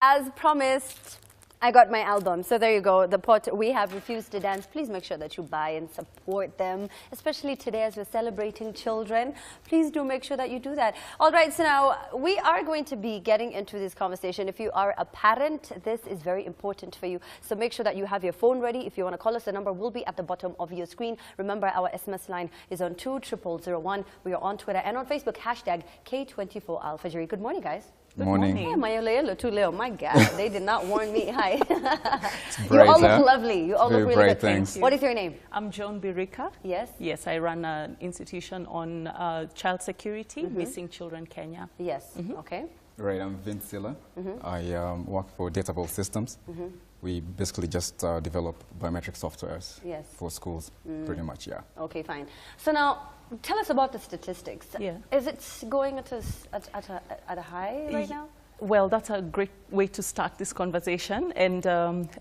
As promised, I got my album. So there you go. The pot we have refused to dance. Please make sure that you buy and support them, especially today as we're celebrating children. Please do make sure that you do that. All right, so now we are going to be getting into this conversation. If you are a parent, this is very important for you. So make sure that you have your phone ready. If you want to call us, the number will be at the bottom of your screen. Remember, our SMS line is on 20001. We are on Twitter and on Facebook, hashtag K24 Alfajiri. Good morning, guys. Good morning. Hey, my God, they did not warn me. Hi. Bright, you all look lovely. You all look really bright, good. thanks. What is your name? I'm Joan Birika. Yes. Yes, I run an institution on child security, Missing Children Kenya. Yes. Okay. Right, I'm Vince Silla. I work for Data Vault Systems. We basically just develop biometric softwares for schools, pretty much, yeah. Okay, fine. So now, tell us about the statistics. Yeah. Is it going at a high right now? Well, that's a great way to start this conversation, and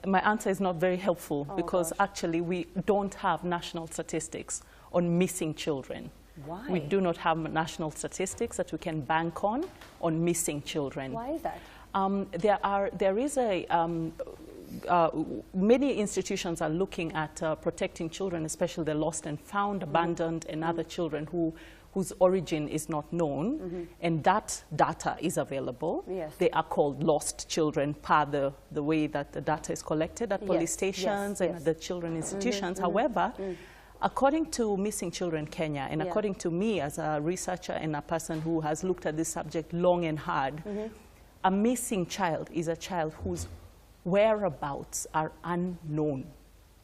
my answer is not very helpful because actually we don't have national statistics on missing children. Why? We do not have national statistics that we can bank on missing children. Why is that? Many institutions are looking at protecting children, especially the lost and found, abandoned, and other children whose origin is not known, and that data is available. Yes. They are called lost children per the way that the data is collected at police stations and at the children institutions. However, according to Missing Children Kenya, and according to me as a researcher and a person who has looked at this subject long and hard, a missing child is a child whose whereabouts are unknown.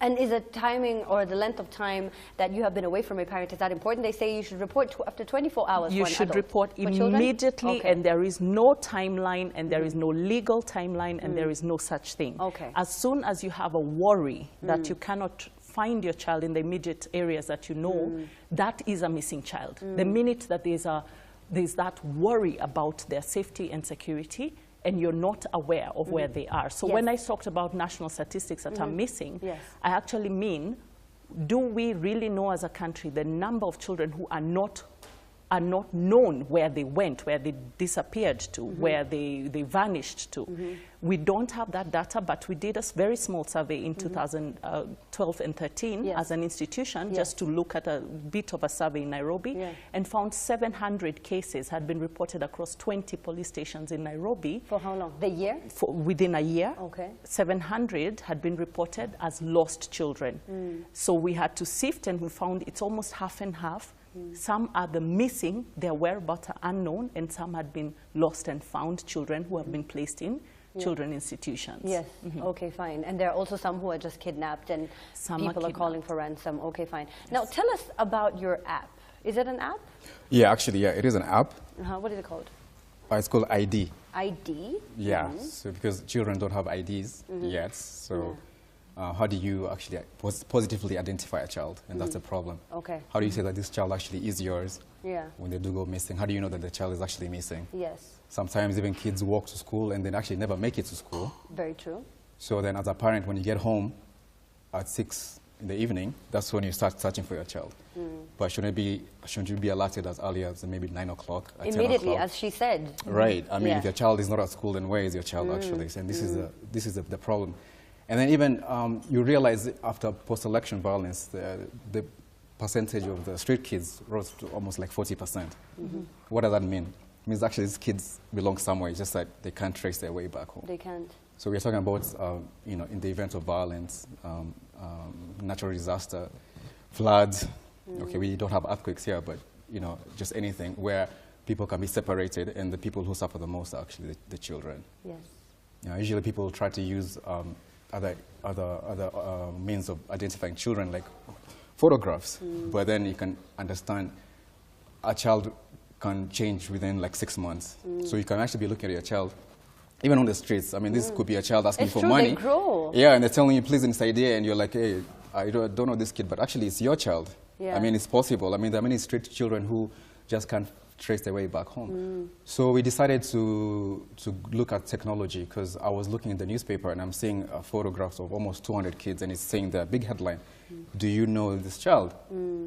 And is the timing or the length of time that you have been away from a parent, is that important? They say you should report after 24 hours. You should report immediately, and there is no timeline, and there is no legal timeline, and there is no such thing. As soon as you have a worry that you cannot find your child in the immediate areas that you know, that is a missing child. The minute that there's that worry about their safety and security, and you're not aware of where they are. So when I talked about national statistics that are missing, I actually mean, do we really know as a country the number of children who are not known where they went, where they disappeared to, where they vanished to? We don't have that data, but we did a very small survey in 2012 and 13 as an institution, just to look at a bit of a survey in Nairobi, and found 700 cases had been reported across 20 police stations in Nairobi. For how long? The year? Within a year. 700 had been reported as lost children. So we had to sift, and we found it's almost half and half. Some are the missing, their whereabouts are unknown, and some had been lost and found children who have been placed in children institutions. Yes, okay, fine. And there are also some who are just kidnapped, and some people are calling for ransom. Okay, fine. Now, tell us about your app. Is it an app? Yeah, actually, yeah, it is an app. What is it called? It's called ID. ID? Yeah, so because children don't have IDs yet, so how do you actually positively identify a child? And that's the problem. How do you say that this child actually is yours when they do go missing? How do you know that the child is actually missing? Yes. Sometimes even kids walk to school and then actually never make it to school. Very true. So then as a parent, when you get home at 6 in the evening, that's when you start searching for your child. But shouldn't you be alerted as early as maybe 9 o'clock? Immediately, as she said. Right. I mean, if your child is not at school, then where is your child actually? And this is the problem. And then even you realize after post-election violence, the percentage of the street kids rose to almost like 40%. What does that mean? It means actually these kids belong somewhere, it's just that they can't trace their way back home. They can't. So we're talking about, you know, in the event of violence, natural disaster, floods. Okay, we don't have earthquakes here, but, you know, just anything where people can be separated, and the people who suffer the most are actually the children. Yes. You know, usually people try to use other means of identifying children, like photographs, but then you can understand a child can change within like 6 months. So you can actually be looking at your child, even on the streets. I mean, this could be a child asking for money. They grow. Yeah, and they're telling you, please, in this idea, and you're like, hey, I don't know this kid, but actually it's your child. I mean, it's possible. I mean, there are many street children who just can't trace their way back home. So we decided to look at technology, because I was looking in the newspaper and I'm seeing photographs of almost 200 kids, and it's saying the big headline, do you know this child?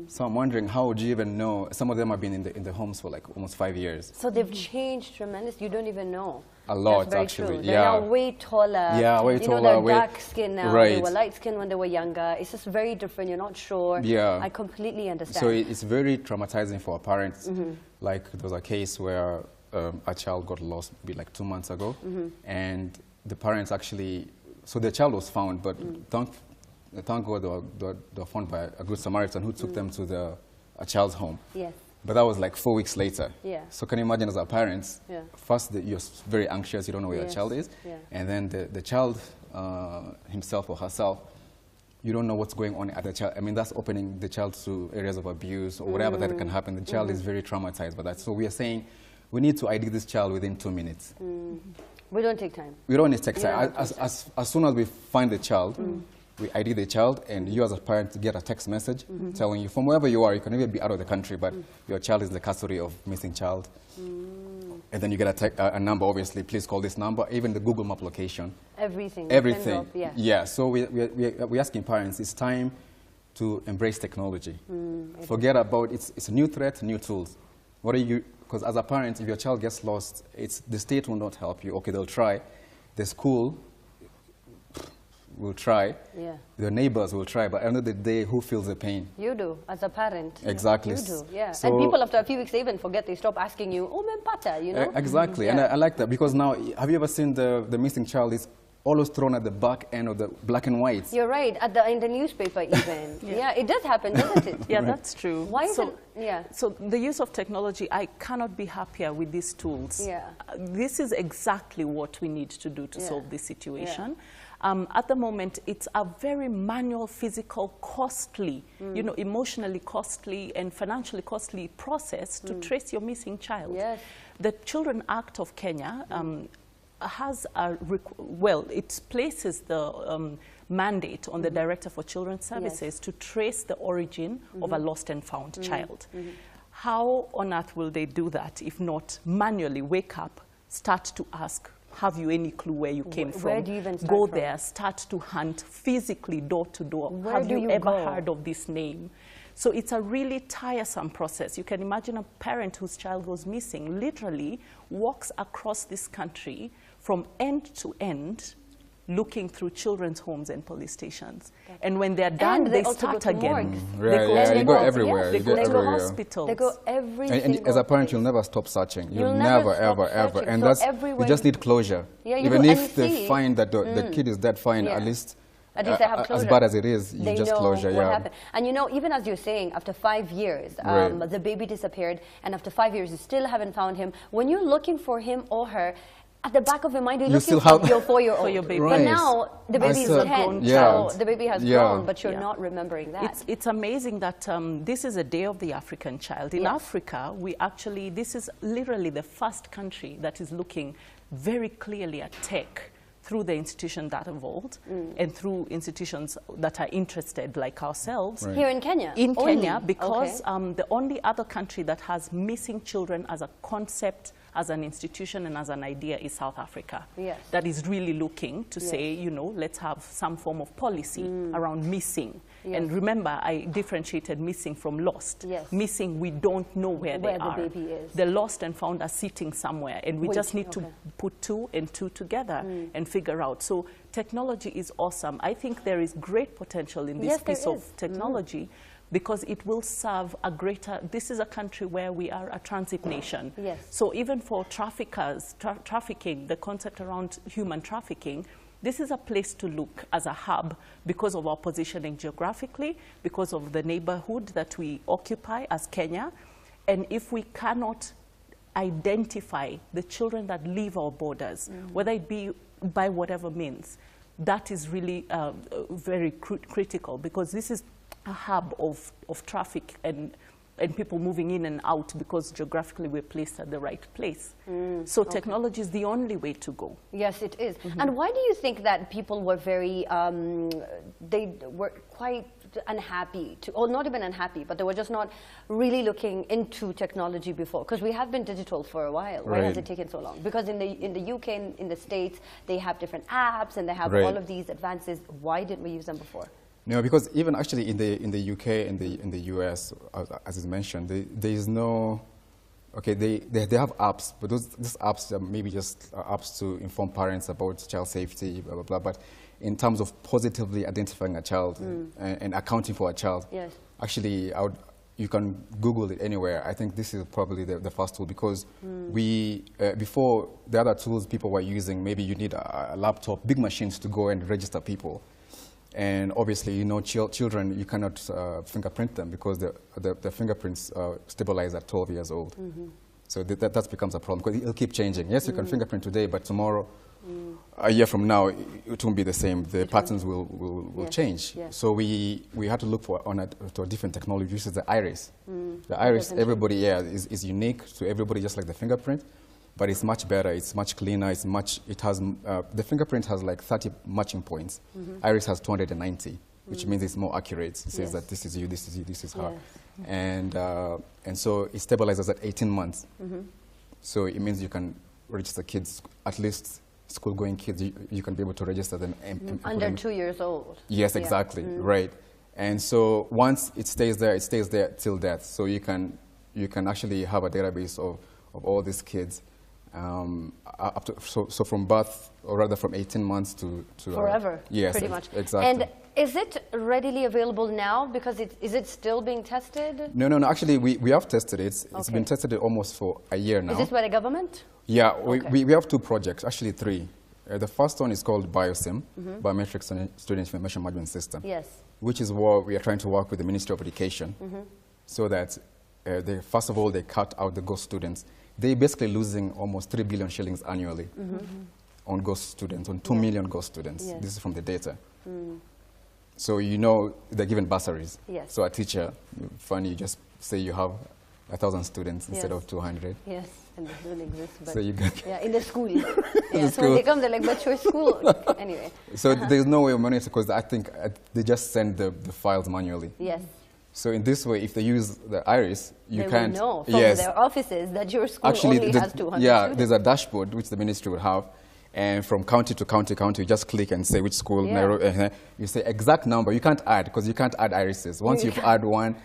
So I'm wondering, how would you even know? Some of them have been in the homes for like almost 5 years. So they've changed tremendously. You don't even know. A lot, That's very actually. True. They're now way taller. Yeah, way taller. You know, they're dark skin now. Right. They were light skin when they were younger. It's just very different. You're not sure. Yeah. I completely understand. So it's very traumatizing for our parents. Like there was a case where a child got lost maybe like 2 months ago, and the parents actually, so the child was found, but thank God they were found by a good Samaritan who took them to a child's home. Yes. But that was like 4 weeks later. Yeah. So can you imagine, as our parents, first you're very anxious, you don't know where your child is, and then the child himself or herself, you don't know what's going on at the child. I mean, that's opening the child to areas of abuse or whatever that can happen. The child is very traumatized by that. So we are saying we need to ID this child within 2 minutes. We don't take time. We don't need to take time. As soon as we find the child, we ID the child, and you as a parent get a text message telling you, from wherever you are, you can even be out of the country, but your child is in the custody of missing child. And then you get a number, obviously, please call this number, even the Google Map location. Everything. Everything. Yeah, so we're asking parents, it's time to embrace technology. Forget about, it's a new threat, new tools. What are you, because as a parent, if your child gets lost, the state will not help you. Okay, they'll try. The school will try. The neighbors will try, but at the end of the day, who feels the pain? You do, as a parent. Exactly. You do, yeah. So, and people after a few weeks, they even forget, they stop asking you, oh, mempata, you know? Exactly, and I like that, because now, have you ever seen the missing child is always thrown at the back end of the black and whites? You're right, in the newspaper even. Yeah, it does happen, doesn't it? Yeah, that's true. Why is it? Yeah. So the use of technology, I cannot be happier with these tools. Yeah. This is exactly what we need to do to solve this situation. At the moment, it's a very manual, physical, costly, you know, emotionally costly and financially costly process to trace your missing child. Yes. The Children Act of Kenya has it places the mandate on the Director for Children's Services to trace the origin of a lost and found child. How on earth will they do that if not manually wake up, start to ask, have you any clue where you came from? Where do you even start Go from? there, start to hunt physically door to door. Where have do you you ever go? heard of this name? So it's a really tiresome process. You can imagine a parent whose child goes missing literally walks across this country from end to end, looking through children's homes and police stations. And when they're done, they start again. You go everywhere. They go to hospitals. They go every and as a parent, you'll never stop searching. You'll never, ever, ever. And so that's, you just need closure. Even if they find that the kid is dead, fine, at least they have closure. as bad as it is, you just closure. What happened. And you know, even as you're saying, after 5 years, the baby disappeared, and after 5 years, you still haven't found him. When you're looking for him or her, at the back of your mind, you're looking for your 4-year-old. For your baby. But now, the baby is 10. So the baby has grown, but you're not remembering that. It's amazing that this is a Day of the African Child. In Africa, this is literally the first country that is looking very clearly at tech through the institution that evolved and through institutions that are interested like ourselves. Here in Kenya? In Kenya, because the only other country that has missing children as a concept, as an institution and as an idea is South Africa. Yes. That is really looking to say, you know, let's have some form of policy around missing. And remember, I differentiated missing from lost. Missing, we don't know where they are. The baby is. The lost and found are sitting somewhere, and we just need to put 2 and 2 together and figure out. So technology is awesome. I think there is great potential in this piece of technology, because it will serve a greater, this is a country where we are a transit nation. So even for traffickers, trafficking, the concept around human trafficking, this is a place to look as a hub because of our positioning geographically, because of the neighborhood that we occupy as Kenya. And if we cannot identify the children that leave our borders, whether it be by whatever means, that is really very critical, because this is a hub of traffic and people moving in and out because geographically we're placed at the right place. So technology is the only way to go. Yes, it is. And why do you think that people were very, they were quite unhappy, or not even unhappy, but they were just not really looking into technology before? Because we have been digital for a while. Why has it taken so long? Because in the UK, in the States, they have different apps and they have all of these advances. Why didn't we use them before? No, because even actually in the UK and in the US, as is mentioned, there is no. Okay, they have apps, but these apps are maybe just apps to inform parents about child safety, blah blah blah. But in terms of positively identifying a child and accounting for a child, yes. Actually, you can Google it anywhere. I think this is probably the first tool because we before the other tools people were using, maybe you need a laptop, big machines to go and register people. And obviously, you know, children, you cannot fingerprint them because the fingerprints stabilize at 12 years old. So that becomes a problem because it'll keep changing. Yes, you can fingerprint today, but tomorrow, a year from now, it won't be the same. The patterns will change. Yes. So we had to look to a different technology, which is the iris. The iris, everybody, is unique to everybody, just like the fingerprint. But it's much better, it's much cleaner, it has, the fingerprint has like 30 matching points. Iris has 290, which means it's more accurate. It says that this is you, this is you, this is her. Yes. And so it stabilizes at 18 months. So it means you can register kids, at least school-going kids, you can be able to register them. Under 2 years old. Yes, exactly, right. And so once it stays there till death. So you can actually have a database of all these kids. Up to, so from birth, or rather from 18 months to forever, yes, pretty much. Exactly. And is it readily available now? Because is it still being tested? No. Actually, we have tested it. It's been tested almost for a year now. Is this by the government? Yeah, we have 2 projects, actually 3. The first one is called BioSIM, Biometric Student Information Management System. Yes. Which is what we are trying to work with the Ministry of Education, so that first of all they cut out the ghost students. They're basically losing almost 3 billion shillings annually on ghost students, on 2 million ghost students. Yes. This is from the data. So you know they're given bursaries. Yes. So a teacher, funny, you just say you have 1,000 students instead of 200. Yes, and they don't exist. But so you get in the school. So when they come, they're like, but your school. Anyway. So there's no way of monitoring because I think they just send the files manually. Yes. So in this way, if they use the iris, you can't know from their offices that your school only has 200 students. There's a dashboard which the ministry would have, and from county to county, you just click and say which school, Nairobi, you say exact number. You can't add because you can't add irises. Once you've add one,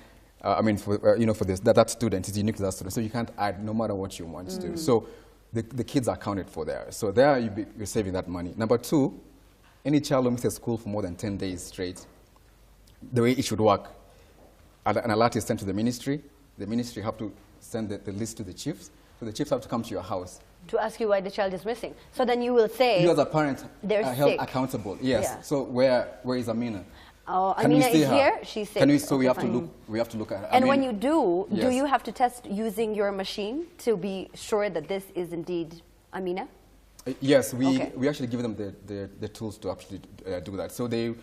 for that student, it's unique to that student. So you can't add no matter what you want to do. So the kids are counted for there. So there you're saving that money. Number 2, any child who misses school for more than 10 days straight, the way it should work, an alert is sent to the ministry. The ministry have to send the list to the chiefs. So the chiefs have to come to your house. To ask you why the child is missing. So then you will say... You as a parent are held accountable. Yes. Yeah. So where is Amina? Oh, Amina is here. She's sick. So we have to look at her. And when you do you have to test using your machine to be sure that this is indeed Amina? Yes, we actually give them the tools to actually do that. So they'll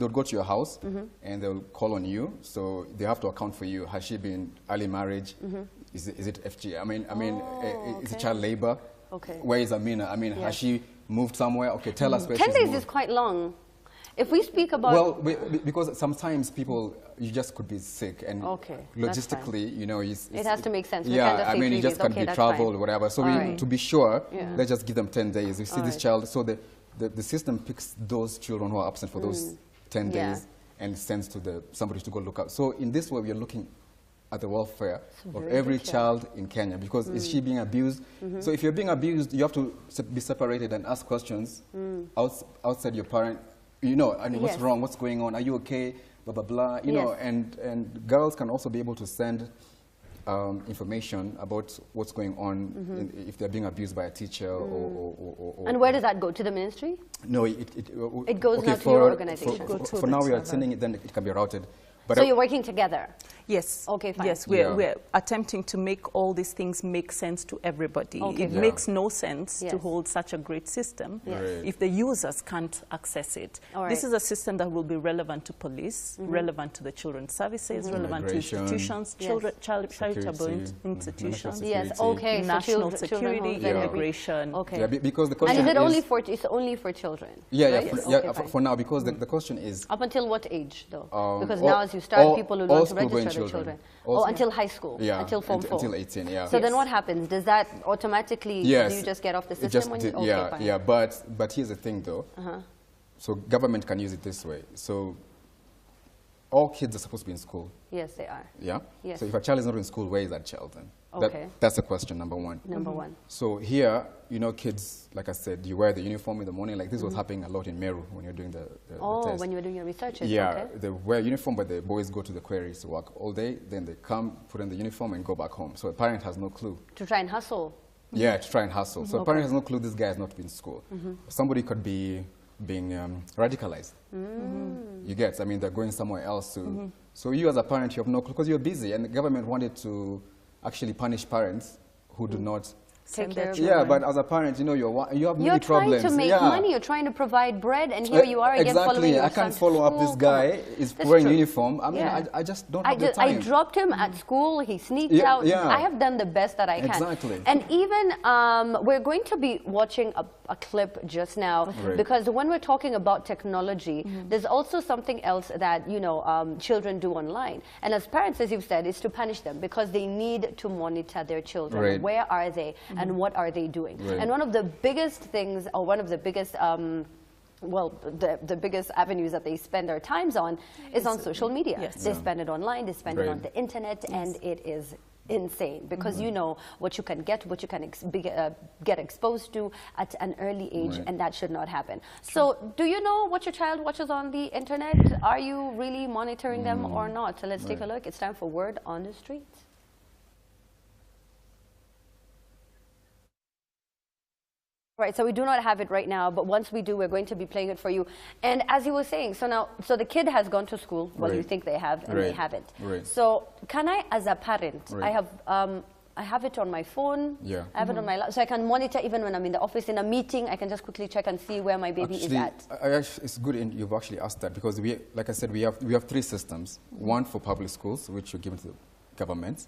go to your house and they'll call on you. So they have to account for you. Has she been early marriage? Is it FG? Is it child labor? Okay. Where is Amina? Has she moved somewhere? Okay, tell us where she's moved. 10 days is quite long. If we speak about... Well, because sometimes you just could be sick and logistically, it has to make sense. Yeah, you just can't be traveled or whatever. So to be sure, let's just give them 10 days. You see this child, so the system picks those children who are absent for those 10 days and sends to somebody to go look up. So in this way, we are looking at the welfare of every child in Kenya because is she being abused? So if you're being abused, you have to be separated and ask questions outside your parent. What's wrong? What's going on? Are you okay? Blah, blah, blah. You know, and girls can also be able to send information about what's going on if they're being abused by a teacher or... And where does that go? To the ministry? No, it goes now to your organization. For now, we are sending it, then it can be routed. But so you're working together? Yes. Okay, fine. Yes, we're attempting to make all these things make sense to everybody. Okay. It makes no sense to hold such a great system if the users can't access it. This is a system that will be relevant to police, relevant to the children's services, relevant to institutions, charitable institutions, national security, immigration. Okay. Yeah, because the question and is it only for children? Yeah, for now, because the question is... Up until what age, though? Because now as you start, people will want to register the children. Until high school, until Form 4. Until 18, yeah. So then what happens? Does that automatically, do you just get off the system? But here's the thing though. So government can use it this way. So all kids are supposed to be in school. Yes, they are. Yeah? Yes. So if a child is not in school, where is that child then? Okay. That's the question, number one. Number one. So here, you know, kids, like I said, you wear the uniform in the morning. Like this was happening a lot in Meru when you're doing the test. When you were doing your research. Yeah, okay. they wear uniform, but the boys go to the quarries to work all day. Then they come, put on the uniform, and go back home. So a parent has no clue. To try and hustle. Yeah, to try and hustle. So a parent has no clue this guy has not been in school. Somebody could be being radicalized. You get? I mean, they're going somewhere else to. So you as a parent, you have no clue because you're busy, and the government wanted to actually punish parents who do not take care of children. Yeah, but as a parent, you know, you have many problems. You're trying to make money. You're trying to provide bread, and here you are again following your son. Exactly. I can't follow up this guy. He's wearing uniform. I mean, I just don't have the time. I dropped him at school. He sneaked out. Yeah. I have done the best that I can. Exactly. And even we're going to be watching a clip just now because when we're talking about technology, there's also something else that, you know, children do online. And as parents, as you've said, is to punish them because they need to monitor their children. Where are they and what are they doing? And one of the biggest things, or one of the biggest well, the biggest avenues that they spend their times on is on social media. Yes. They spend it online, they spend it on the internet, and it is insane because you know what you can get, what you can get exposed to at an early age, and that should not happen. So do you know what your child watches on the internet? Are you really monitoring them or not? So let's take a look. It's time for Word on the Street. Right, so we do not have it right now, but once we do, we're going to be playing it for you. And as you were saying, so the kid has gone to school, well, you think they have, and they haven't. So can I, as a parent, I have it on my phone, I have it on my laptop, so I can monitor even when I'm in the office, in a meeting, I can just quickly check and see where my baby is at. It's good you've actually asked that because we, like I said, we have three systems. One for public schools, which are given to the government,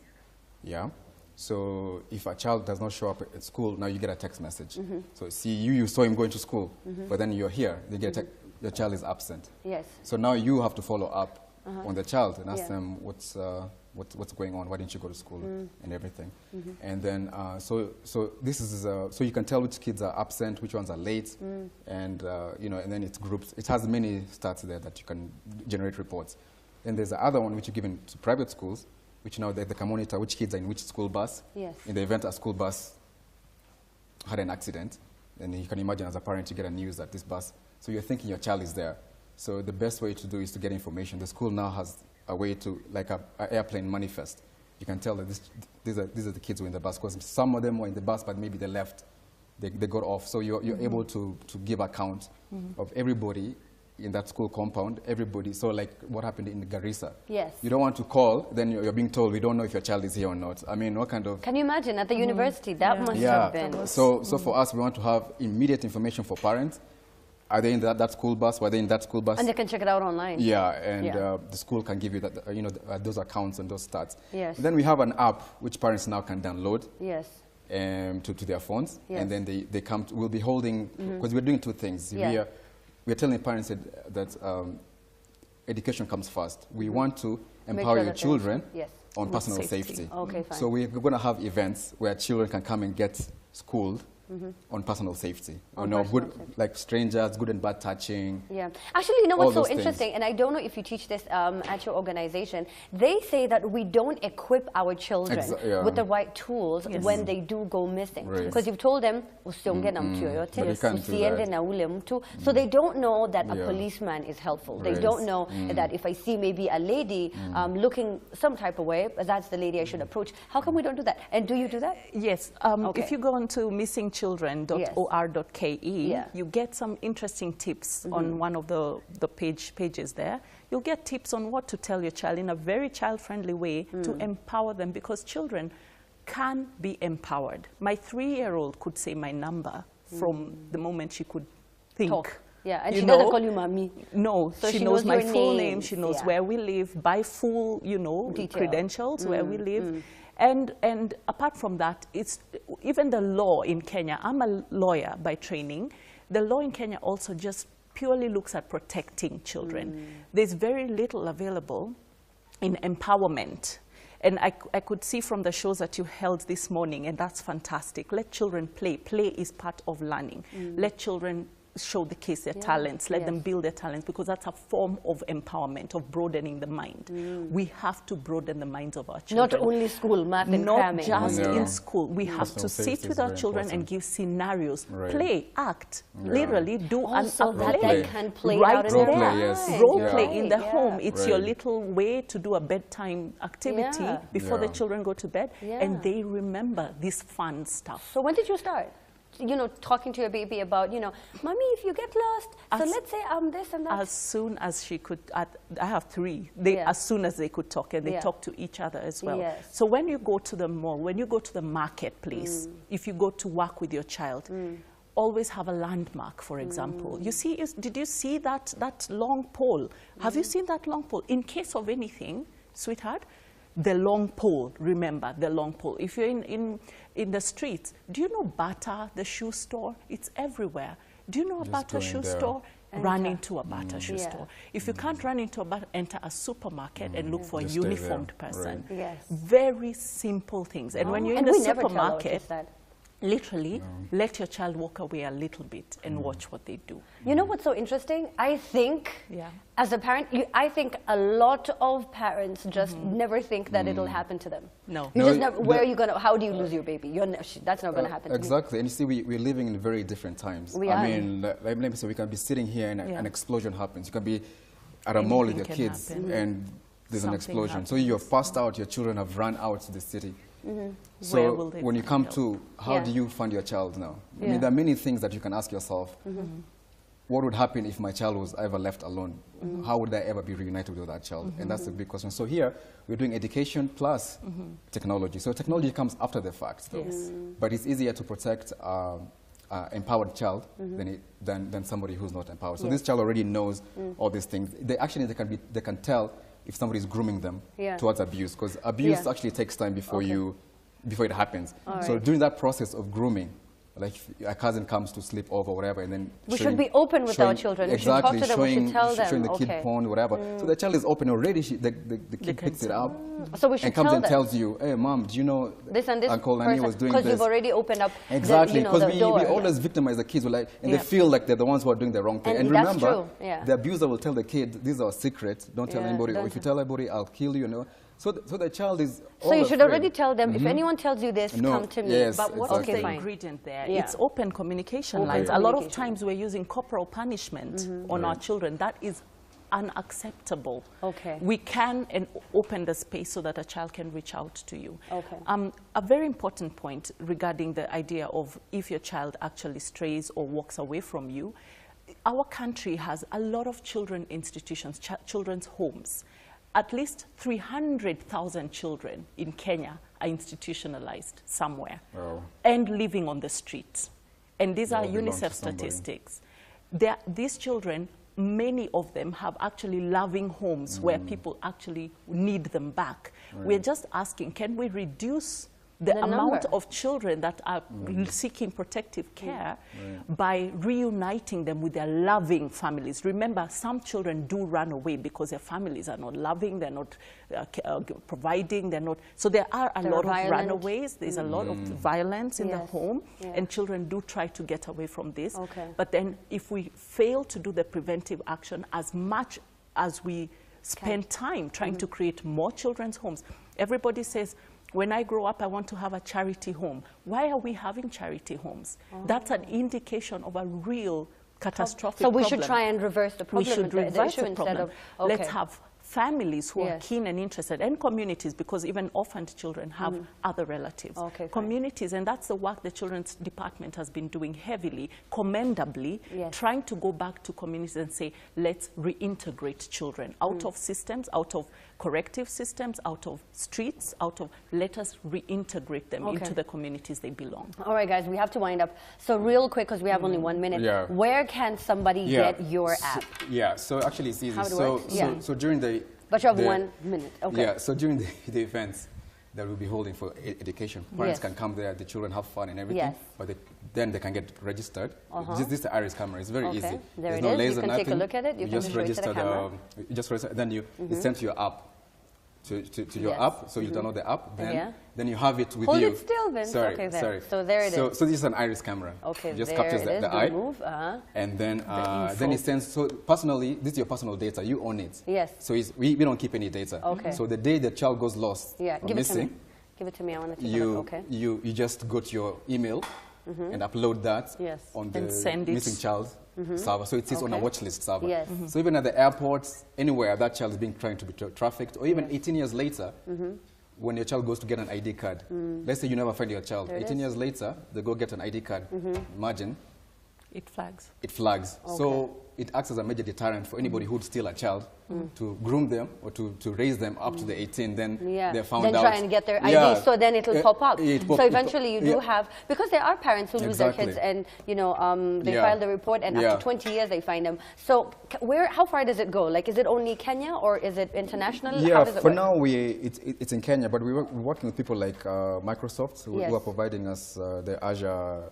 So if a child does not show up at school, now you get a text message. So see, you saw him going to school, but then you're here, you get your child is absent. Yes. So now you have to follow up on the child and ask them what's going on, why didn't you go to school and everything. And then, so this is, so you can tell which kids are absent, which ones are late, and, you know, and then it's groups. It has many stats there that you can generate reports. Then there's the other one which you give in to private schools, which now they can monitor which kids are in which school bus. Yes. In the event a school bus had an accident, then you can imagine as a parent you get a news that this bus, so you're thinking your child is there. So the best way to do is to get information. The school now has a way to, like an airplane manifest. You can tell that these are the kids who are in the bus, because some of them were in the bus, but maybe they left, they got off. So you're able to give account of everybody in that school compound, everybody. So like what happened in Garissa. Yes. You don't want to call, then you're being told, we don't know if your child is here or not. I mean, what kind of... Can you imagine at the university, that must have been... So for us, we want to have immediate information for parents. Are they in that school bus? Were they in that school bus? And they can check it out online. Yeah, and the school can give you that, you know, those accounts and those stats. Yes. And then we have an app which parents now can download. Yes. To their phones. Yes. And then they come, we'll be holding, because we're doing two things. Yeah. We're telling parents that education comes first. We want to empower your children on personal safety. Okay, fine. So we're going to have events where children can come and get schooled on personal safety. Like strangers, good and bad touching. Yeah. Actually, you know what's so interesting, and I don't know if you teach this at your organization, they say that we don't equip our children with the right tools when they do go missing. Because you've told them, so they don't know that a policeman is helpful. They don't know that if I see maybe a lady looking some type of way, that's the lady I should approach. How come we don't do that? And do you do that? Yes. If you go onto missingchildren.or.ke, you get some interesting tips on one of the pages there. You'll get tips on what to tell your child in a very child-friendly way to empower them, because children can be empowered. My 3-year-old could say my number from the moment she could think. Talk. Yeah, and she doesn't call you mommy. No, so she knows my full name, she knows where we live, by full, you know, credentials, where we live. And apart from that, it's even the law in Kenya. I'm a lawyer by training. The law in Kenya also just purely looks at protecting children. There's very little available in empowerment. And I could see from the shows that you held this morning, and that's fantastic. Let children play. Play is part of learning. Let children show the kids their talents, let them build their talents, because that's a form of empowerment, of broadening the mind. We have to broaden the minds of our children. Not only school, math and cramming. Not just in school. We have to sit with our children and give scenarios, play, act, literally do a play. They can play right out in there. Role play in the home. It's your little way to do a bedtime activity before the children go to bed, and they remember this fun stuff. So when did you start? You know, talking to your baby about, you know, Mommy, if you get lost, so let's say this and that. As soon as she could, I have 3. As soon as they could talk, and they talk to each other as well. So when you go to the mall, when you go to the marketplace, if you go to work with your child, always have a landmark, for example. You see, did you see that long pole? Have you seen that long pole? In case of anything, sweetheart, the long pole, remember, the long pole. If you're in the streets, do you know Bata, the shoe store? It's everywhere. Do you know a Bata shoe store? Run into a Bata shoe store. If you can't run into a Bata, enter a supermarket and look for a uniformed person. Very simple things. And when you're in the supermarket, literally, let your child walk away a little bit and watch what they do. You know what's so interesting? I think, as a parent, I think a lot of parents just never think that it'll happen to them. No. You just never, where are you going to, how do you lose your baby? That's not going to happen to Exactly. And you see, we're living in very different times. I mean, let me say, we can be sitting here and an explosion happens. You can be at a mall with your kids and there's an explosion. So you're passed out, your children have run out to the city. So when you come to, how do you find your child now? I mean, there are many things that you can ask yourself. What would happen if my child was ever left alone? How would I ever be reunited with that child? And that's a big question. So here, we're doing education plus technology. So technology comes after the fact, though. But it's easier to protect empowered child than somebody who's not empowered. So this child already knows all these things. They can tell if somebody is grooming them towards abuse, because abuse actually takes time before before it happens. So during that process of grooming, like if a cousin comes to sleep over or whatever, and then we should be open with our children. Exactly, we should talk to them, we should tell them. Showing the kid porn, whatever. So the child is open already. The kid picks it up. So we should and comes and tells you, hey, Mom, do you know this and this Uncle Nani was doing this? Because you've already opened up exactly, because we always victimize the kids, and they feel like they're the ones who are doing the wrong thing. And remember, the abuser will tell the kid, these are secrets, don't tell anybody, or if you tell anybody, I'll kill you, you know. So the child is So you should already tell them, if anyone tells you this, come to me. Yes, but what's the ingredient there? It's open communication lines. A lot of times we're using corporal punishment on our children. That is unacceptable. We can open the space so that a child can reach out to you. A very important point regarding the idea of if your child actually strays or walks away from you, our country has a lot of children institutions, children's homes. At least 300,000 children in Kenya are institutionalized somewhere and living on the streets. And these are UNICEF statistics. These children, many of them have actually loving homes where people actually need them back. We're just asking, can we reduce the amount of children that are seeking protective care by reuniting them with their loving families? Remember, some children do run away because their families are not loving, they're not providing, they're not. So there are a lot of runaways, there's a lot of violence in the home, and children do try to get away from this. But then if we fail to do the preventive action, as much as we spend time trying to create more children's homes, everybody says, when I grow up, I want to have a charity home. Why are we having charity homes? That's an indication of a real catastrophic problem. So we should try and reverse the problem. We should reverse the problem. Let's have families who are keen and interested, and communities, because even orphaned children have other relatives. Communities, and that's the work the Children's Department has been doing heavily, commendably, trying to go back to communities and say, let's reintegrate children out of systems, out of corrective systems, out of streets, let us reintegrate them into the communities they belong. All right, guys, we have to wind up. So real quick, because we have only 1 minute, where can somebody get your app? So actually it's easy. How it works? So during the... But you have 1 minute, so during the events that we'll be holding for education, parents can come there, the children have fun and everything, but then they can get registered. This is the iris camera. It's very easy. There's no laser, you can take a look at it. You can just register then it's sent to your app. to your app, so you download the app, then you have it with you. Hold it still, Vince. Sorry, okay, there. sorry. So there it is. So this is an iris camera. Okay, it just there captures it is. the eye, move, and then it sends. So personally, this is your personal data. You own it. Yes. So we don't keep any data. Okay. So the day the child goes lost or missing, give it to me. I want to take a look. Okay. You just go to your email and upload that on the missing child server. So it sits on a watch list server. Yes. So even at the airports, anywhere that child is being trying to be trafficked, or even 18 years later, when your child goes to get an ID card, let's say you never find your child. 18 years later, they go get an ID card. Imagine. It flags. It flags. Okay. So it acts as a major deterrent for anybody who'd steal a child to groom them or to raise them up to the 18. Then they're found out. Then try and get their ID, so then it'll pop up. So eventually you do have, because there are parents who lose their kids and, you know, they file the report and after 20 years they find them. So how far does it go? Like, is it only Kenya or is it international? Yeah, for now it's in Kenya, but we're working with people like Microsoft who are providing us the Azure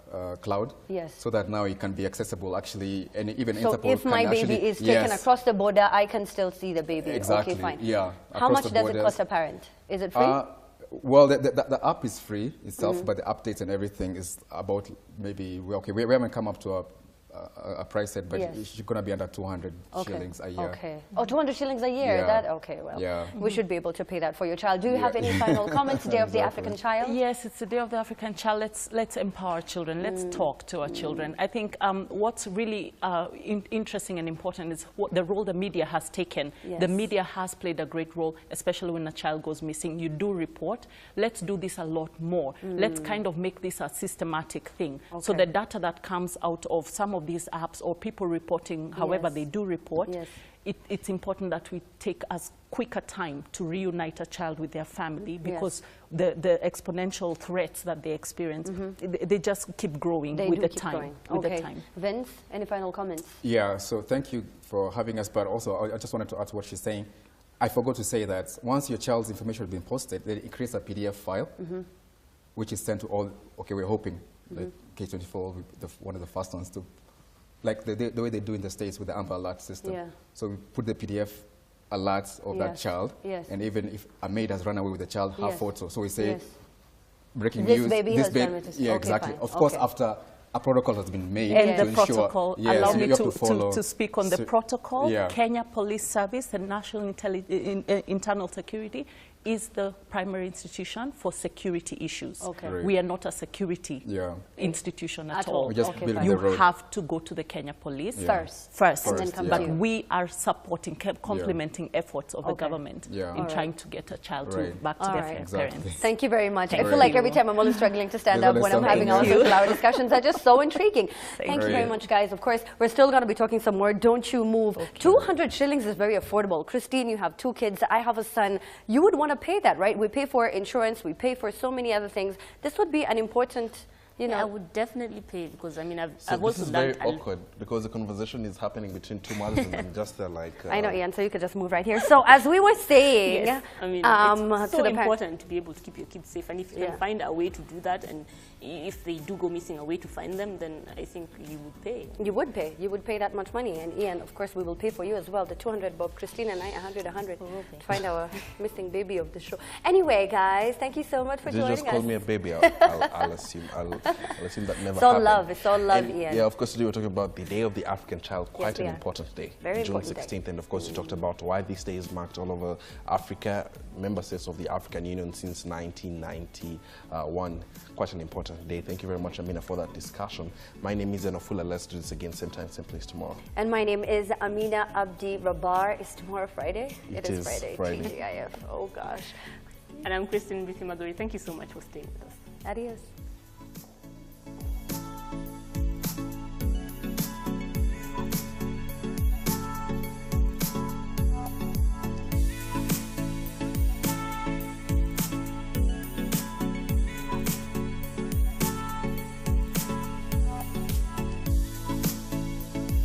cloud. Yes. So that now it can be accessible actually, and even so Interpol if my baby is taken across the border, I can still see the baby. Exactly. Okay, fine. Yeah. How much does it cost a parent? Is it free? Well, the app is free itself, but the updates and everything is about maybe we haven't come up to a price set, but it's going to be under 200 shillings a year. Okay. Oh, 200 shillings a year. Okay. Well, we should be able to pay that for your child. Do you have any final comments? Day of the African Child. Yes, it's the Day of the African Child. Let's empower children. Let's talk to our children. I think what's really interesting and important is the role the media has taken. Yes. The media has played a great role, especially when a child goes missing. You do report. Let's do this a lot more. Let's kind of make this a systematic thing. Okay. So the data that comes out of some of these apps or people reporting, however they do report, it's important that we take as quick a time to reunite a child with their family, because the exponential threats that they experience, they just keep growing with the time. Vince, any final comments? Yeah, so thank you for having us, but also I just wanted to add to what she's saying. I forgot to say that once your child's information has been posted, then it creates a PDF file, which is sent to all, we're hoping that K24 will be one of the first ones to, like the way they do in the States with the Amber Alert system. Yeah. So we put the PDF alerts of that child, and even if a maid has run away with the child, her photo. So we say, breaking news, this baby, exactly. Of course, after a protocol has been made and to the protocol, allow me to speak on the protocol. Kenya Police Service, the National Internal Security, is the primary institution for security issues. We are not a security institution at all. You have to go to the Kenya Police first, and then come but we are supporting, complementing efforts of the government in trying to get a child back to their parents. Thank you very much. I feel like every time I'm always struggling to stand up when I'm having our social hour discussions. Are just so intriguing. Thank you very much, guys. Of course, we're still going to be talking some more. Don't you move. 200 shillings is very affordable. Christine, you have 2 kids. I have a son. You would want to pay that, right? We pay for insurance, we pay for so many other things. This would be an important, you know. I would definitely pay, because I mean, I've also done. This is very awkward because the conversation is happening between 2 mothers and I'm just there like. I know, Ian, so you could just move right here. So as we were saying, I mean, it's so important to be able to keep your kids safe, and if you can find a way to do that, and if they do go missing, a way to find them, then I think you would pay. You would pay. You would pay that much money. And Ian, of course, we will pay for you as well. The 200, Bob, Christine and I, 100 to find our missing baby of the show. Anyway, guys, thank you so much for joining us. Just call me a baby. I'll assume that never happened. It's all love, Ian. Yeah, of course, today we're talking about the Day of the African Child, quite an important day. Very June 16th. And of course, we talked about why this day is marked all over Africa, member states of the African Union since 1991. Quite an important day. Thank you very much, Amina, for that discussion. My name is Enofula. Let's do this again, same time, same place tomorrow. And my name is Amina Abdi Rabar. Is tomorrow Friday? It is Friday. TGIF. Oh, gosh. And I'm Christine Bithi Maduri. Thank you so much for staying with us. Adios.